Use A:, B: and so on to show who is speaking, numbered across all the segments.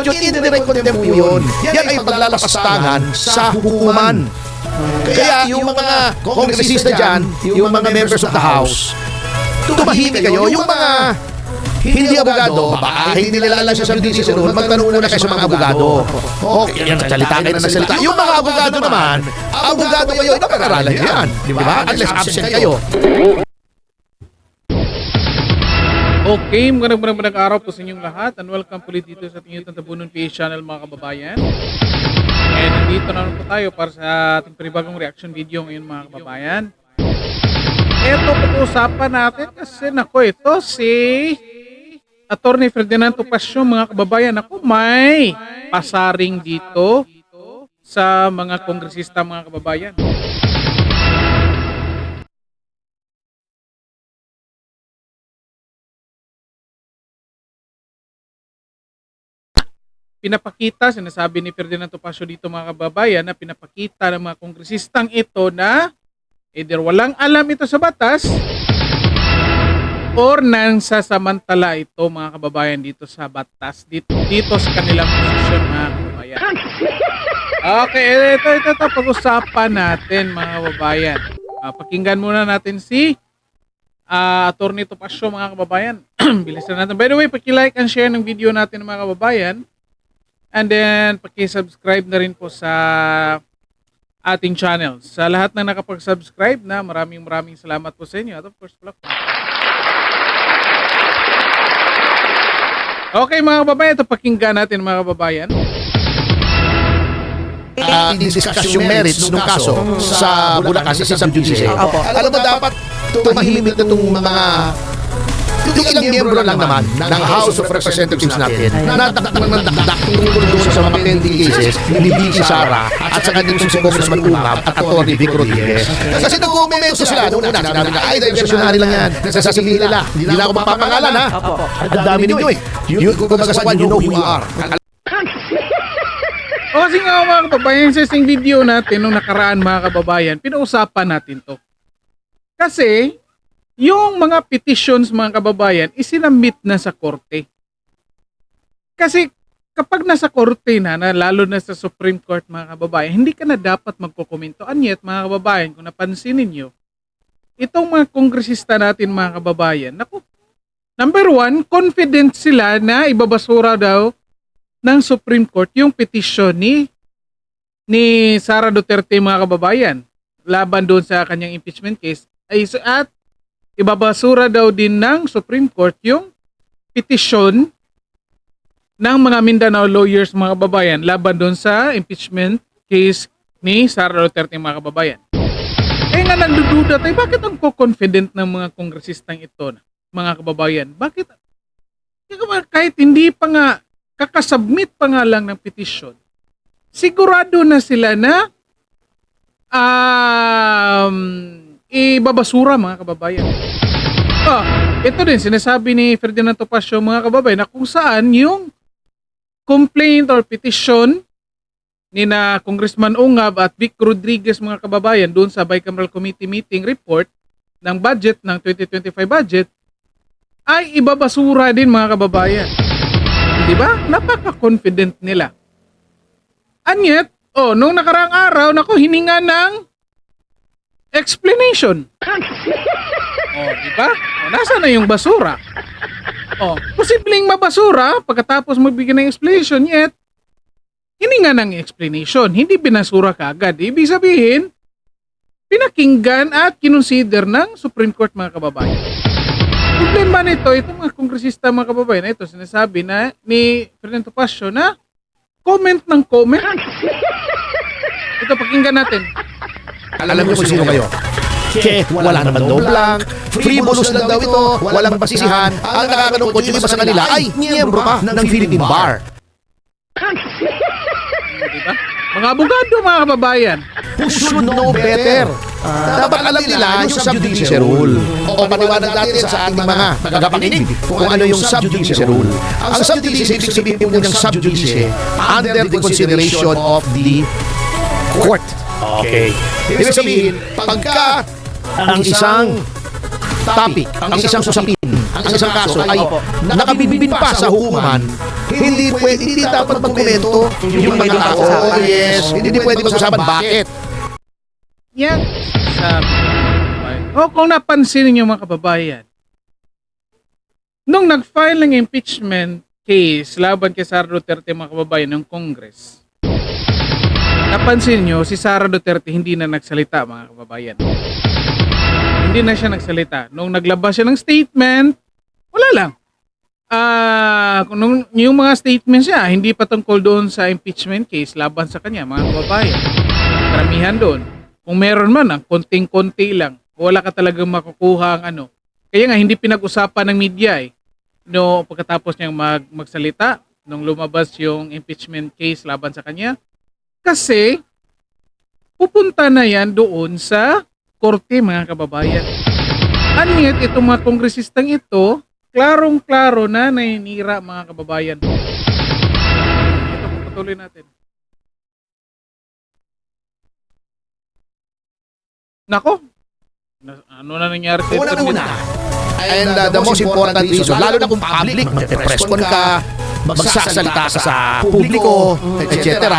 A: Yung indirect contempt po yun. Yan ay paglalapastangan sa hukuman. Kaya yung mga kongresista dyan, yung mga members of the House, tumahimik kayo. Yung mga hindi abogado, baka hindi nila alam sa judicial rule, magtanong muna kayo sa mga abogado. Okay, yan, salita kayo na salita. Yung mga abogado naman, abogado kayo, napag-aralan yan. Di ba? Unless absent kayo.
B: Okay, magandang araw po sa inyong lahat and welcome po ulit dito sa ating Tabunon PH channel mga kababayan. And nandito na po tayo para sa ating panibagong reaction video ngayon mga kababayan. Ito pag-uusapan natin kasi nako ito si Attorney Ferdinand Topacio mga kababayan. Ako may pasaring dito sa mga kongresista mga kababayan. Pinapakita, sinasabi ni Ferdinand Topacio dito mga kababayan na pinapakita ng mga kongresistang ito na either walang alam ito sa batas or nang sasamantala ito mga kababayan dito sa batas, dito sa kanilang posisyon mga kababayan. Okay, ito pag-usapan natin mga kababayan. Pakinggan muna natin si Attorney Topacio mga kababayan. Bilisan natin. By the way, paki-like and share ng video natin mga kababayan. And then, paki-subscribe na rin po sa ating channel. Sa lahat na nakapag-subscribe na, maraming salamat po sa inyo. At of course, okay mga kababayan, ito pakinggan natin mga kababayan.
A: I-discuss yung merits ng kaso sa Bulacan, sa subjudice. Alam mo, dapat tumahimik na itong mga yung ilang miyembro lang naman ng House of Representatives natin na dakdak tungkol doon sa mga pending cases ni Vicky Sara at saka din si Congressman Ungab at Atty. Vic Rodriguez. Kasi nag-commento sila noong una, sinabi na, ay, diversionary lang yan. Nasasasabihin nila. Hindi na ako mapapangalan, ha? Ang dami ninyo, eh. Kung magasawan, you know who you are.
B: O kasi nga mga kababayan, sa isang video natin nung nakaraan mga kababayan, pinausapan natin to. Kasi, yung mga petitions mga kababayan, isinamit na sa korte. Kasi kapag nasa korte na, lalo na sa Supreme Court mga kababayan, hindi ka na dapat magkokomento. And yet mga kababayan, kung napansin ninyo, itong mga kongresista natin mga kababayan, naku, number one, confident sila na ibabasura daw ng Supreme Court yung petition ni Sara Duterte mga kababayan laban doon sa kanyang impeachment case at ibabasura daw din ng Supreme Court yung petition ng mga Mindanao lawyers mga kababayan laban doon sa impeachment case ni Sara Duterte mga kababayan. Eh nga nagdududa tayo, bakit ang confident ng mga kongresistang ito mga kababayan? Bakit? Kahit hindi pa nga kakasubmit pa nga lang ng petition, sigurado na sila na ibabasura mga kababayan. Ito din sinasabi ni Ferdinand Topacio mga kababayan na kung saan yung complaint or petition ni na Congressman Ungab at Vic Rodriguez mga kababayan doon sa Bicameral Committee meeting report ng budget ng 2025 budget ay ibabasura din mga kababayan. Di ba? Napaka-confident nila. And yet, nung nakaraang araw, hininga ng explanation. Diba? Nasa na yung basura? Posibleng mabasura pagkatapos magbigay ng explanation, yet hininga ng explanation. Hindi binasura kaagad. Ibig sabihin, pinakinggan at kinonsider ng Supreme Court mga kababayan. Problema nito, itong mga kongresista mga kababayan, ito sinasabi na ni Ferdinand Topacio na comment ng comment. Ito, pakinggan natin.
A: Alam niyo kung sino kayo? Wala naman doblang, frivolous lang daw ito, walang basisihan. Ang nakakalungkot yung iba sa kanila ay miyembro pa ng Philippine Bar.
B: Diba? Mga abogado mga kababayan,
A: who should know better. Dapat alam nila yung subjudice rule. O paniwanag natin sa ating mga tagapakinig kung ano yung subjudice rule. Ang subjudice, ibig sabihin po ng subjudice, under the consideration of the court. Okay. Ibig sabihin, pagka ang isang topic, ang isang usapin, ang isang kaso ay nakabibin pa sa hukuman, hindi dapat magkomento yung mga tao. Oh, yes, hindi pwede mag-usapan. Bakit?
B: Yan sa kung napansin niyo mga kababayan, nung nag-file ng impeachment case laban kay Sara Duterte mga kababayan ng Congress, napansin niyo si Sara Duterte hindi na nagsalita mga kababayan. Hindi na siya nagsalita. Nung naglabas siya ng statement, wala lang. Nung yung mga statements niya, hindi pa tungkol doon sa impeachment case laban sa kanya, mga kababayan. Karamihan doon. Kung meron man, konting-konti lang. Wala ka talagang makukuha ang ano. Kaya nga, hindi pinag-usapan ng media eh. No, pagkatapos niyang magsalita, nung lumabas yung impeachment case laban sa kanya. Kasi, pupunta na yan doon sa korte mga kababayan. Anyat itong mga kongresistang ito, klarong-klaro na naninira mga kababayan. Ito, patuloy natin. Nako, ano na nangyari sa
A: Una. And the most important reason, lalo na kung public, press con ka, magsasalita ka sa publiko, etc.,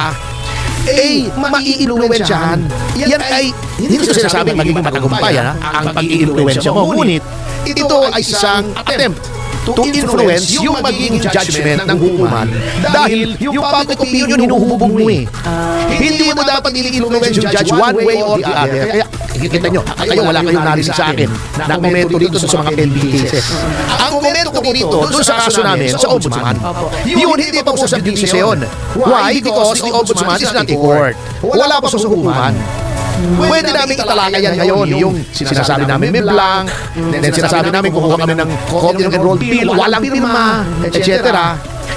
A: maiiluwensyahan. Yan ay, hindi ko sinasabing magiging matagumpay ang pag-iiluwensya mo. Ngunit, ito ay isang attempt to influence yung magiging judgment ng hukuman dahil yung public opinion hinuhubog mo eh. Hindi mo dapat i-influence yung judge one way or the other. Kaya, kita nyo, kayo wala kayong narinig sa akin na komento dito sa mga LB cases. Ang komento ko dito, doon sa kaso namin, sa ombudsman, yun hindi pa po sa BC yun. Why? Because the ombudsman is not a court. Wala pa sa hukuman. Pwede namin italaka yan ngayon. Yung sinasabi namin may blank, then sinasabi namin kukuha kami ng copy ng enrolled bill, walang pirma, etc.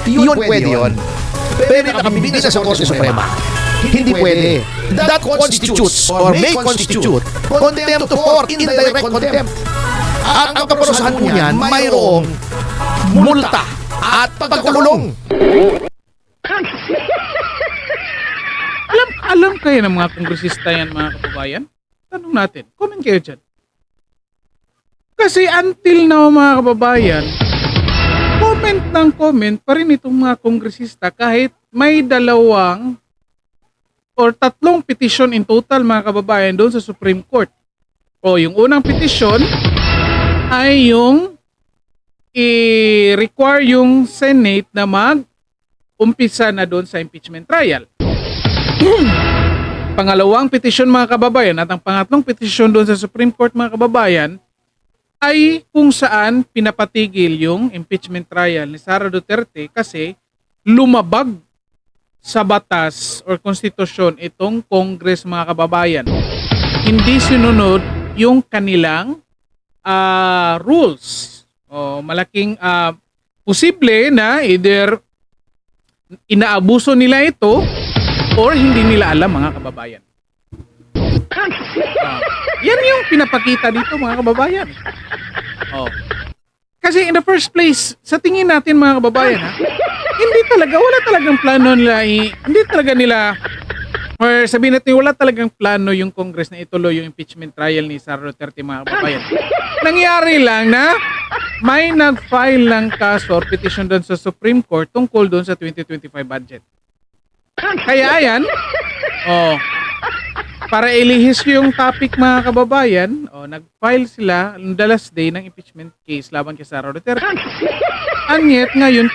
A: Yun pwede yun. Pero nakabibigay na sa Korte Suprema. Hindi pwede. That constitutes or may constitute contempt of court, indirect contempt. At ang kaparusahan po niyan, mayroong multa at pagkulong.
B: Alam kayo ng mga kongresista yan mga kababayan? Tanong natin. Comment kayo dyan. Kasi until now mga kababayan, comment ng comment pa rin itong mga kongresista kahit may dalawang or tatlong petition in total mga kababayan doon sa Supreme Court. O yung unang petition ay yung i-require yung Senate na mag-umpisa na doon sa impeachment trial. Pangalawang petisyon mga kababayan at ang pangatlong petisyon doon sa Supreme Court mga kababayan ay kung saan pinapatigil yung impeachment trial ni Sara Duterte kasi lumabag sa batas or konstitusyon itong Congress mga kababayan. Hindi sinunod yung kanilang rules. O malaking posible na either inaabuso nila ito or hindi nila alam mga kababayan. Yan yung pinapakita dito mga kababayan. Kasi in the first place, sa tingin natin mga kababayan, wala talagang plano nila, hindi talaga nila, or sabihin natin, wala talagang plano yung Congress na ituloy yung impeachment trial ni Sara Duterte mga kababayan. Nangyari lang na may nag-file ng kaso or petition doon sa Supreme Court tungkol doon sa 2025 budget. Kaya ayan, para ilihis yung topic mga kababayan, nag-file sila on the last day ng impeachment case laban kay Sara Duterte. Anyet ngayon,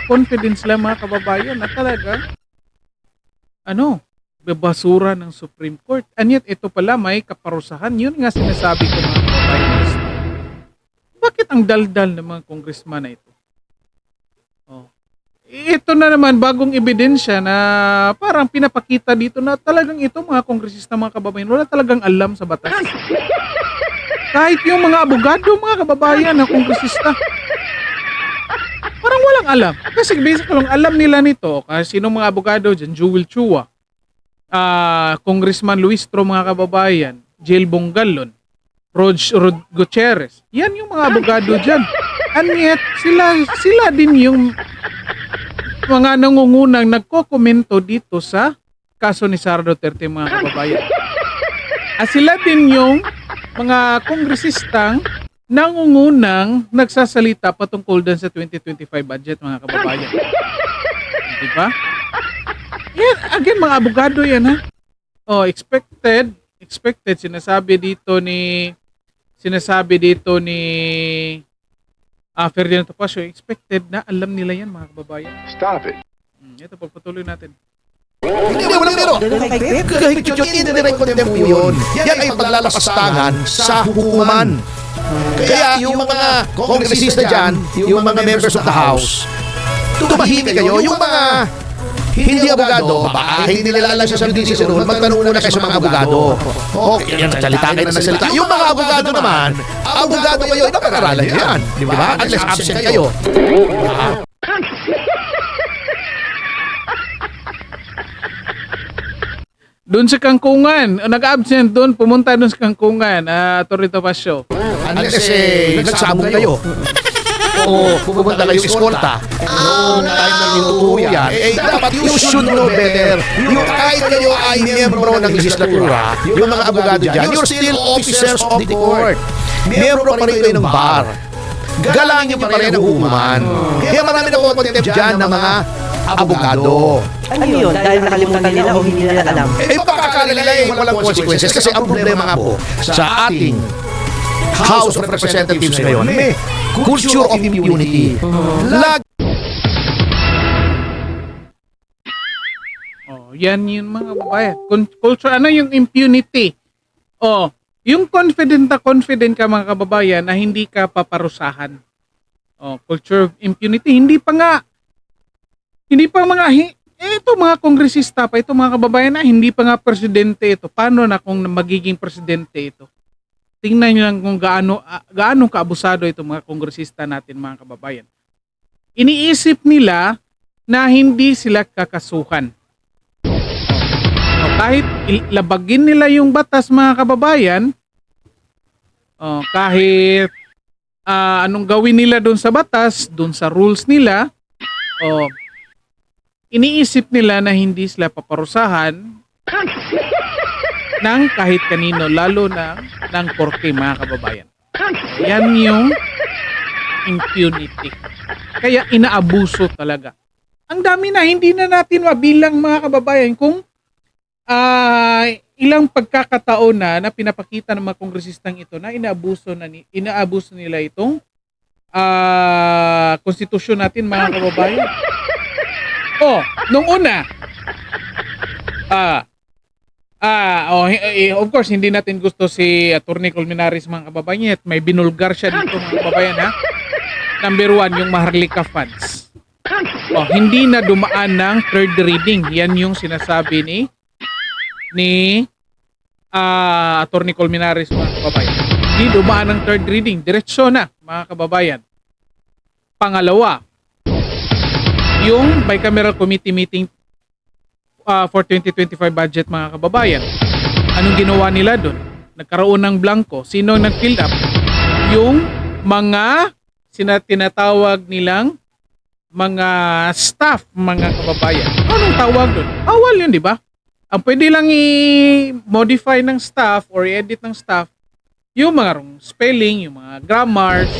B: confident sila mga kababayan na talaga, babasura ng Supreme Court. Anyet ito pala may kaparusahan. Yun nga sinasabi ko mga kababayan. Bakit ang daldal ng mga congressman na ito? Ito na naman bagong ebidensya na parang pinapakita dito na talagang ito mga kongresista mga kababayan wala talagang alam sa batas. Kahit yung mga abogado mga kababayan na kongresista parang walang alam. Kasi basically alam nila nito kasi sinong mga abogado dyan, Joel Chua, Congressman Luis Tro mga kababayan, Jill Bongalon, Rod Gutierrez. Yan yung mga abogado dyan. And yet, sila din yung mga nangungunang nagkokomento dito sa kaso ni Sara Duterte mga kababayan. At sila din yung mga kongresistang nangungunang nagsasalita patungkol dun sa 2025 budget, mga kababayan. Di ba? Yan, again, mga abogado yan, ha? Oh, expected, sinasabi dito ni Ferdinand Topacio, expected na alam nila yan, mga kababayan.
C: Stop it.
B: Ito, pagpatuloy natin.
A: Hindi, walang pero. Kahit yun, indirect contempt po yun. Yan ay paglalapastangan sa hukuman. Kaya yung mga kongresista dyan, yung mga members of the House, tumahimik kayo. Yung mga hindi abogado, baka hindi nila alam sa judicial rule, magtanong muna kayo sa mga abogado. Okay, yan, salita kayo na salita. Yung mga abogado naman, abogado kayo, napag-aralan nyo yan. Di ba? Unless absent kayo.
B: Doon sa Kangkungan, nag-absent doon, pumunta doon sa Kangkungan, Torito Pasio.
A: Unless nagsabog kayo. O pupunta kayo eskolta. Noong time na inutuho yan, dapat you should know better. Yung kahit kayo ay miyembro ng legislatura, yung mga abogado dyan, you're still officers of the court. Miyembro pa rin kayo ng bar. Galangin pa rin ang hukuman. Kaya marami na contempt dyan ng mga abogado.
D: Ano yun? Dahil nakalimutan nila o hindi nila alam?
A: Pakakala nila walang consequences kasi ang problema nga po sa ating House of Representatives ngayon, may culture of impunity.
B: Yan yung mga babae. Culture, ano yung impunity? Yung confident ka mga kababayan na hindi ka paparusahan. Culture of impunity. Hindi pa mga kongresista pa ito mga kababayan na hindi pa nga presidente ito. Paano na kung magiging presidente ito? Tingnan niyo lang kung gaano kaabusado ito mga kongresista natin mga kababayan. Iniisip nila na hindi sila kakasuhan. Kahit labagin nila yung batas mga kababayan, kahit anong gawin nila doon sa batas, doon sa rules nila, iniisip nila na hindi sila paparusahan ng kahit kanino, lalo na ng korte mga kababayan. Yan yung impunity. Kaya inaabuso talaga. Ang dami na, hindi na natin mabilang mga kababayan kung ilang pagkakataon na pinapakita ng mga kongresistang ito na inaabuso nila itong konstitusyon natin mga kababayan. Nung una, of course, hindi natin gusto si Atty. Colmenares mga kababayan at may binulgar siya dito mga kababayan ha. Number 1, yung Maharlika funds. Hindi na dumaan ng third reading. Yan yung sinasabi ni Atty. Colmenares mga kababayan. Hindi dumaan ng third reading. Diretso na mga kababayan. Pangalawa, yung bicameral committee meeting for 2025 budget mga kababayan. Anong ginawa nila doon? Nagkaroon ng blanco. Sino ang nag-fill up? Yung mga tinatawag nilang mga staff mga kababayan. Anong tawag doon? Bawal yun, di ba? Ang pwede lang i-modify ng staff or i-edit ng staff yung mga spelling, yung mga grammars,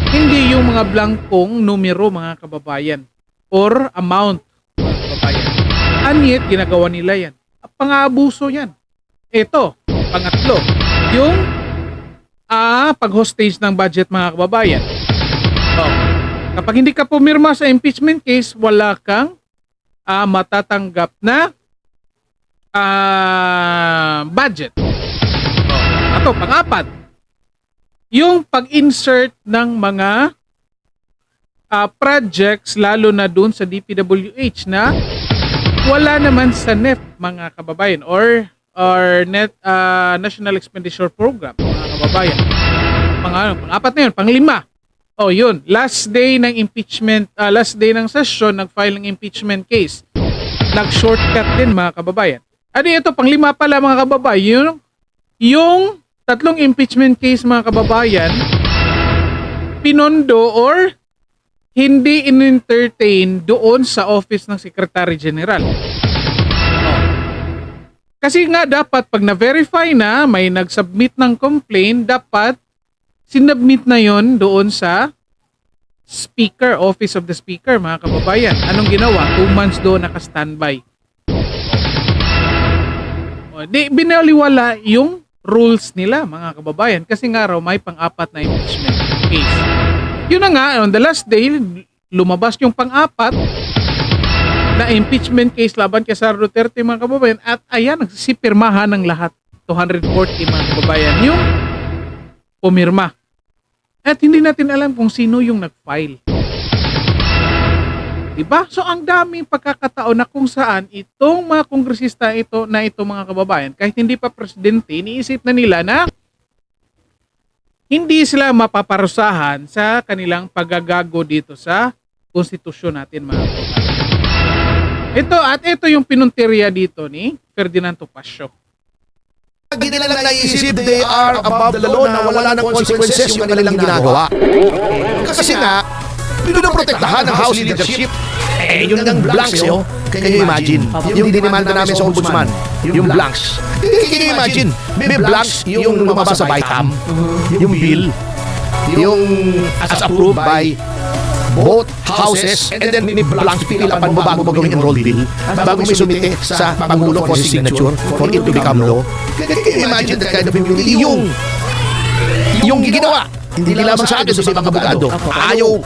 B: hindi yung mga blankong numero mga kababayan or amount mga kababayan. Anyet, ginagawa nila yan. Pang-aabuso yan. Ito, pangatlo, yung pag-hostage ng budget mga kababayan. Kapag hindi ka pumirma sa impeachment case, wala kang matatanggap na budget. Ito, pang-apat, yung pag-insert ng mga projects lalo na dun sa DPWH na wala naman sa NEP mga kababayan or National Expenditure Program mga kababayan. Pang-apat na yun, pang-lima. Yun, last day ng impeachment, last day ng session, nag-file ng impeachment case. Nag-shortcut din mga kababayan. Ito, pang-lima pala mga kababayan, yung tatlong impeachment case mga kababayan, pinondo or hindi in-entertain doon sa office ng Secretary General. Kasi nga dapat pag na-verify na may nag-submit ng complaint, dapat sinubmit na yon doon sa Speaker, Office of the Speaker, mga kababayan. Anong ginawa? 2 months doon naka-standby. Di binaliwala yung rules nila, mga kababayan, kasi nga raw may pang-apat na impeachment case. Yun na nga, on the last day, lumabas yung pang-apat na impeachment case laban kay Sara Duterte, mga kababayan, at ayan, nagsipirmahan ng lahat, 240 mga kababayan, yung pumirma. At hindi natin alam kung sino yung nag-file. Diba? So ang daming pagkakataon na kung saan itong mga kongresista na ito mga kababayan, kahit hindi pa presidente, iniisip na nila na hindi sila mapaparusahan sa kanilang paggagago dito sa konstitusyon natin, mga kababayan. Ito yung pinuntirya dito ni Ferdinand Topacio.
A: Hindi nila lang naisip they are above the law na wala ng consequences yung kanilang ginagawa. Kasi nga, pinoprotektahan ng House leadership. Yun ang blanks yun. Can you imagine? Yung dinimanda namin sa ombudsman, yung blanks. Can you imagine? May blanks yung lumabas sa BICAM, yung bill, yung as approved by both houses, and then may blanks pinilapan mo bago gawing enrolled bill, bago may sumite sa Pangulo for signature for it to become law. Can you imagine that kind of immunity? Yung ginawa, hindi lamang sa atin, sa ibang abogado, ayaw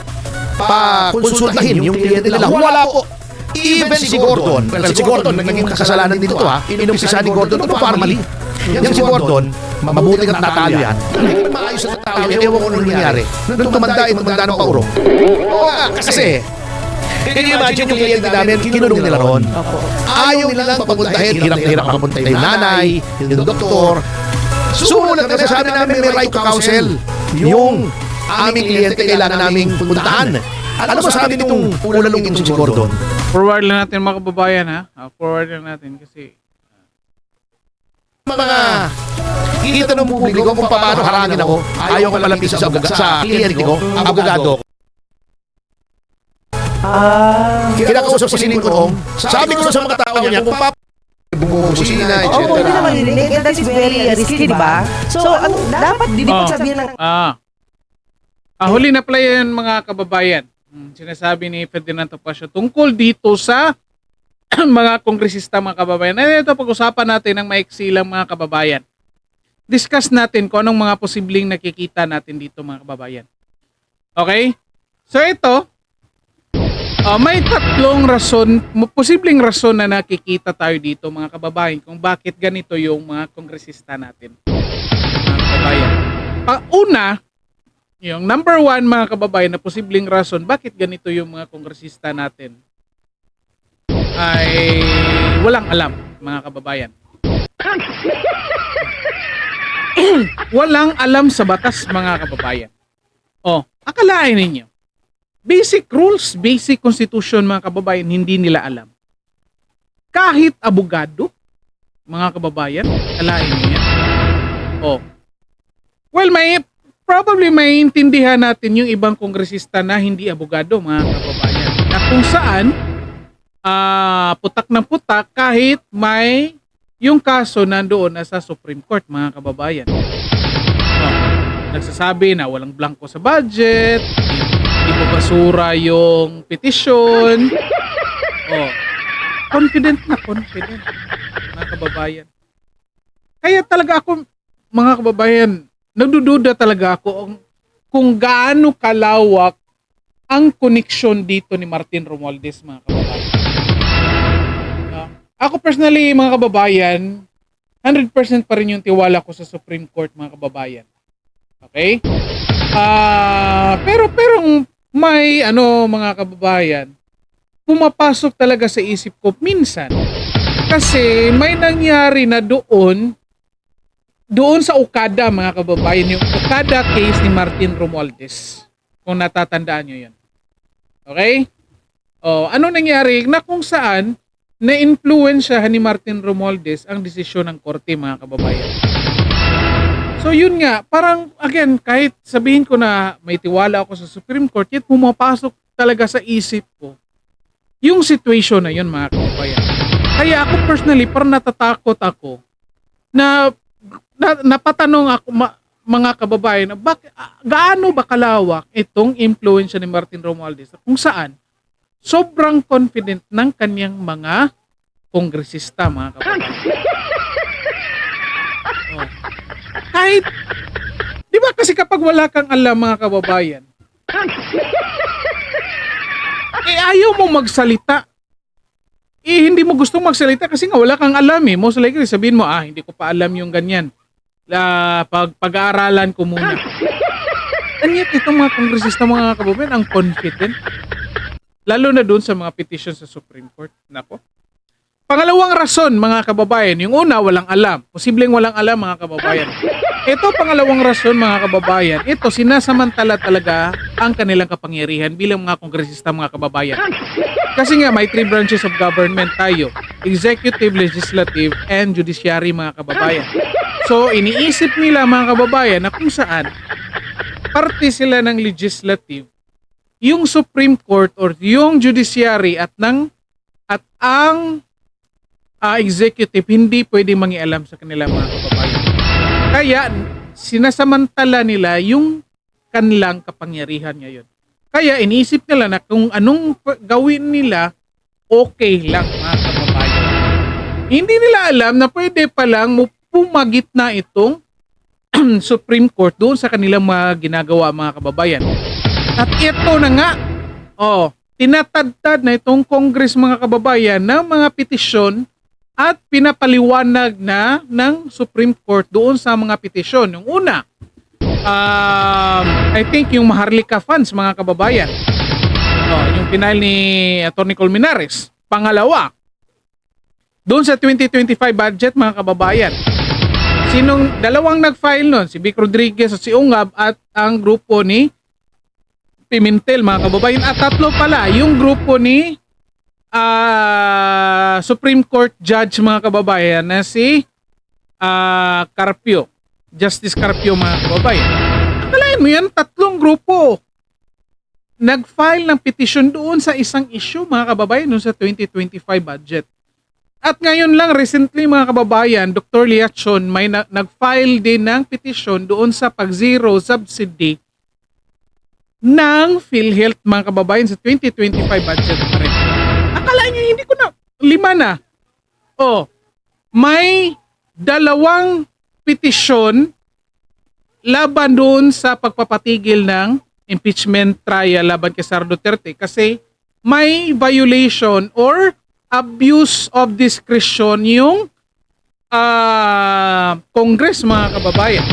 A: pa-konsultahin yung kliyente nila. Wala po. Even si Gordon, well, si Gordon, naging kasalanan dito inumpisa ni Gordon ito formally. Yan si Gordon, mabuti at natalo yan. Naging maayos na tao, ewan ko ano nangyari. Nung tumanda ng paurong. Oo nga, kasi, can you imagine yung kliyente namin, kinulong nila ron. Ayaw nila lang papuntahin, hirap na hirap papunta yung nanay, yung doktor. Sumunod kasi sabi namin may right to counsel. Yung aming kliyente kailangan naming puntahan. Alam mo sabi nitong ulalong itong si Gordon?
B: Forward lang natin, mga kababayan, ha? Forward lang natin kasi
A: Mga kita ng publiko kung paano harangin ako, ayaw ko malapitan sa kliyente ko, abogado. Kinakausap ko si Lincoln, sabi ko sa mga tao niya, kung bumukusina, etc.
D: Oo, hindi naman nilinig. And that's very risky, di ba? So, dapat di pa sabihin ng...
B: huli na pala yan, mga kababayan. Sinasabi ni Ferdinand Topacio tungkol dito sa mga kongresista, mga kababayan. Ito, pag-usapan natin ng maiksi lang, mga kababayan. Discuss natin kung anong mga posibleng nakikita natin dito, mga kababayan. Okay? So ito, may tatlong rason, posibleng rason na nakikita tayo dito, mga kababayan, kung bakit ganito yung mga kongresista natin, mga kababayan. Una, yung number 1, mga kababayan, na posibleng rason bakit ganito yung mga kongresista natin ay walang alam, mga kababayan. Walang alam sa batas, mga kababayan. Akalain ninyo, basic rules, basic constitution, mga kababayan, hindi nila alam. Kahit abogado, mga kababayan, akalain ninyo. Well, probably maintindihan natin yung ibang kongresista na hindi abogado, mga kababayan, na kung saan putak ng putak kahit may yung kaso nandoon na sa Supreme Court, mga kababayan. Nagsasabi na walang blanco sa budget, ibabasura yung petition. Confident, mga kababayan. Kaya talaga ako, mga kababayan, nagdududa talaga ako kung gaano kalawak ang koneksyon dito ni Martin Romualdez, mga kababayan. Ako personally, mga kababayan, 100% pa rin yung tiwala ko sa Supreme Court, mga kababayan. Okay? Pero may mga kababayan, pumapasok talaga sa isip ko minsan. Kasi may nangyari na doon sa Okada, mga kababayan, yung Okada case ni Martin Romualdez. Kung natatandaan nyo yun. Okay? Ano nangyari? Na kung saan na-influensyahan ni Martin Romualdez ang desisyon ng korte, mga kababayan. So yun nga, parang again, kahit sabihin ko na may tiwala ako sa Supreme Court, yet pumapasok talaga sa isip ko yung situation na yun, mga kababayan. Kaya ako personally, parang natatakot ako na napatanong ako, mga kababayan, gaano ba kalawak itong impluensya ni Martin Romualdez kung saan sobrang confident ng kanyang mga kongresista, mga kababayan. Oh. Kahit, di ba kasi kapag wala kang alam, mga kababayan, ayaw mo magsalita. Hindi mo gustong magsalita kasi nga wala kang alam eh. Most likely sabihin mo, hindi ko pa alam yung ganyan. Pag-aaralan ko muna. And yet, itong mga kongresista, mga kababayan, ang confident. Lalo na doon sa mga petition sa Supreme Court. Nako. Pangalawang rason, mga kababayan, yung una, walang alam. Posibleng walang alam, mga kababayan. Ito, pangalawang rason, mga kababayan, ito, sinasamantala talaga ang kanilang kapangyarihan bilang mga kongresista, mga kababayan. Kasi nga, may 3 branches of government tayo. Executive, Legislative, and Judiciary, mga kababayan. So, iniisip nila, mga kababayan, na kung saan parte sila ng Legislative, yung Supreme Court or yung Judiciary at ang Executive hindi pwedeng mangialam sa kanila, mga kababayan. Kaya sinasamantala nila yung kanilang kapangyarihan ngayon. Kaya iniisip nila na kung anong gawin nila, okay lang, mga kababayan. Hindi nila alam na pwede palang pumagit na itong Supreme Court doon sa kanilang mga ginagawa, mga kababayan. At ito na nga, tinatadtad na itong Congress, mga kababayan, ng mga petisyon at pinapaliwanag na ng Supreme Court doon sa mga petisyon. Yung una, I think yung Maharlika funds, mga kababayan. Yung pinal ni Atty. Colmenares. Pangalawa, doon sa 2025 budget, mga kababayan. Sinong dalawang nag-file nun? Si Vic Rodriguez at si Ungab at ang grupo ni Pimentel, mga kababayan. At tatlo pala, yung grupo ni Supreme Court Judge, mga kababayan, na si Carpio. Justice Carpio, mga kababayan. Akalain mo yan, 3 grupo nag-file ng petition doon sa isang issue, mga kababayan, doon sa 2025 budget. At ngayon lang, recently, mga kababayan, Dr. Liachon may nag-file din ng petition doon sa pag-zero subsidy ng PhilHealth, mga kababayan, sa 2025 budget pa rin. Akala nyo, hindi ko na, 5 na. May 2 petition laban doon sa pagpapatigil ng impeachment trial laban kay Sara Duterte kasi may violation or abuse of discretion yung Congress, mga kababayan.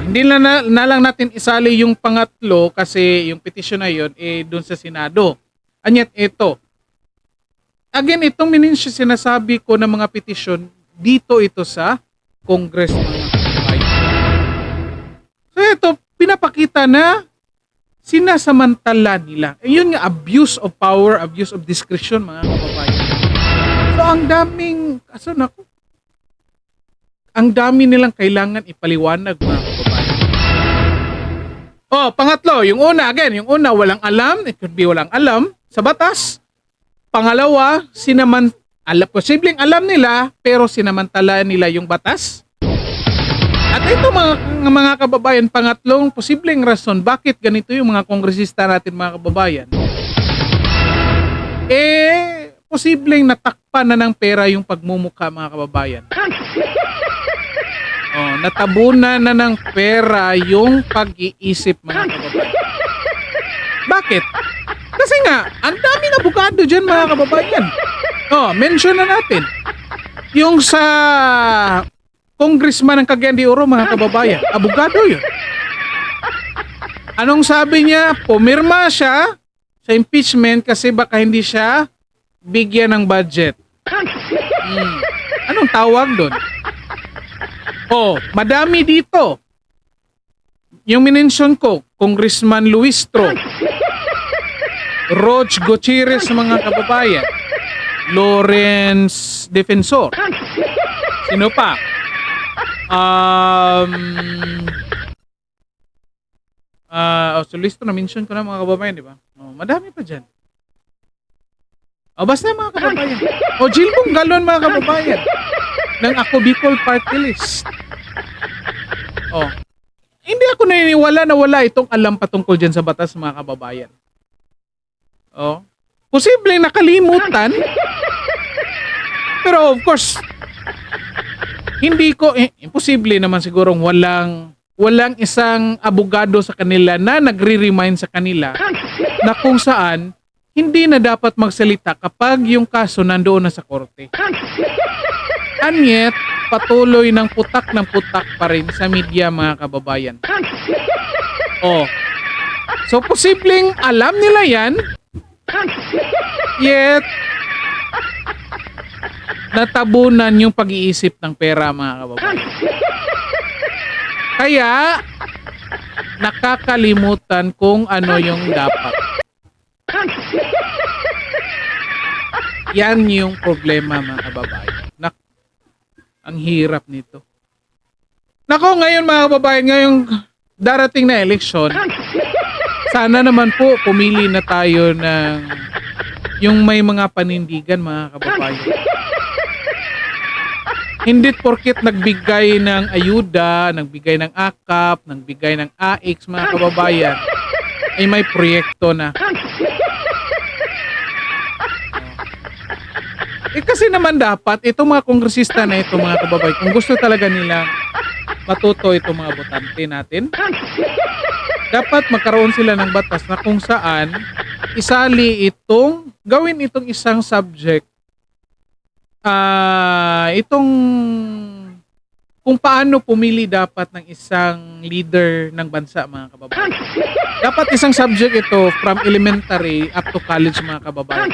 B: Hindi na lang natin isali yung pangatlo kasi yung petition na yun doon sa Senado. Anyat ito. Again, itong sinasabi ko ng mga petition, dito ito sa Congress, mga kababayan. So ito, pinapakita na sinasamantala nila. Yun nga, abuse of power, abuse of discretion, mga kababayan. So ang dami nilang kailangan ipaliwanag, mga kababayan. Pangatlo, yung una, walang alam, it could be walang alam sa batas. Pangalawa, posibleng alam nila, pero sinamantala nila yung batas. At ito, mga kababayan, pangatlong posibleng rason bakit ganito yung mga kongresista natin, mga kababayan. Posibleng natakpan na ng pera yung pagmumukha, mga kababayan. Natabunan na ng pera yung pag-iisip, mga kababayan. Bakit? Kasi nga, ang daming abogado dyan, mga kababayan. Mention na natin. Yung sa congressman ng Cagayan de Oro, mga kababayan, abogado yun. Anong sabi niya? Pumirma siya sa impeachment kasi baka hindi siya bigyan ng budget. Anong tawag doon? Madami dito. Yung minention ko, Congressman Luistro, Roch Gutierrez, mga kababayan, Lawrence Defensor. Sino pa? So listo na mention ko na, mga kababayan, di ba? Madami pa dyan. Basta, mga kababayan. Jilbong Galon, mga kababayan, ng Ako Bicol Party List. hindi ako naniniwala na wala itong alam patungkol dyan sa batas, mga kababayan. Oh. Posibleng nakalimutan. Pero of course, hindi ko, imposible naman sigurong walang isang abogado sa kanila na nagre-remind sa kanila na kung saan hindi na dapat magsalita kapag yung kaso nandoon na sa korte. And yet, patuloy ng putak pa rin sa media, mga kababayan. Oh. So, posibleng alam nila yan, yet, natabunan yung pag-iisip ng pera, mga kababayan. Kaya, nakakalimutan kung ano yung dapat. Yan yung problema, mga kababayan. Ang hirap nito. Nako, ngayon mga kababayan, ngayong darating na eleksyon, sana naman po pumili na tayo ng yung may mga panindigan, mga kababayan. Hindi porket nagbigay ng ayuda, nagbigay ng AKAP, nagbigay ng AX, mga kababayan, ay may proyekto na. Kasi naman dapat, itong mga kongresista na ito, mga kababayan, kung gusto talaga nila matuto itong mga botante natin, dapat magkaroon sila ng batas na kung saan gawin itong isang subject, itong kung paano pumili dapat ng isang leader ng bansa, mga kababayan. Dapat isang subject ito from elementary up to college, mga kababayan.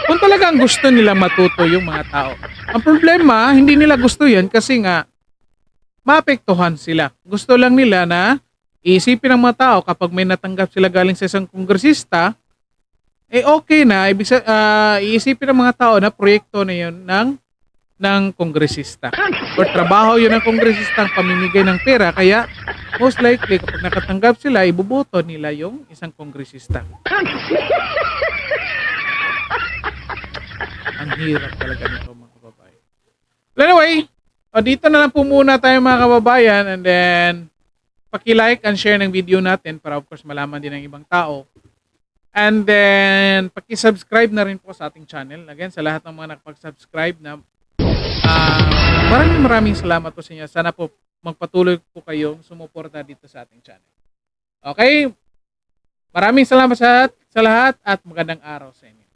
B: Kung talagang gusto nila matuto yung mga tao. Ang problema, hindi nila gusto yan kasi nga maapektuhan sila. Gusto lang nila na iisipin ng mga tao kapag may natanggap sila galing sa isang kongresista, okay na, iisipin ng mga tao na proyekto na yun ng kongresista. Or trabaho yun ng kongresista ang pamimigay ng pera, kaya most likely kapag nakatanggap sila, ibuboto nila yung isang kongresista. Ang hirap talaga nito, mga kababayan. Anyway, dito na lang po muna tayo, mga kababayan, and then paki-like and share ng video natin para of course malaman din ng ibang tao. And then paki-subscribe na rin po sa ating channel. Again, sa lahat ng mga nakapag-subscribe na maraming salamat po sa inyo. Sana po magpatuloy po kayong sumuporta dito sa ating channel. Okay? Maraming salamat sa lahat at magandang araw sa inyo.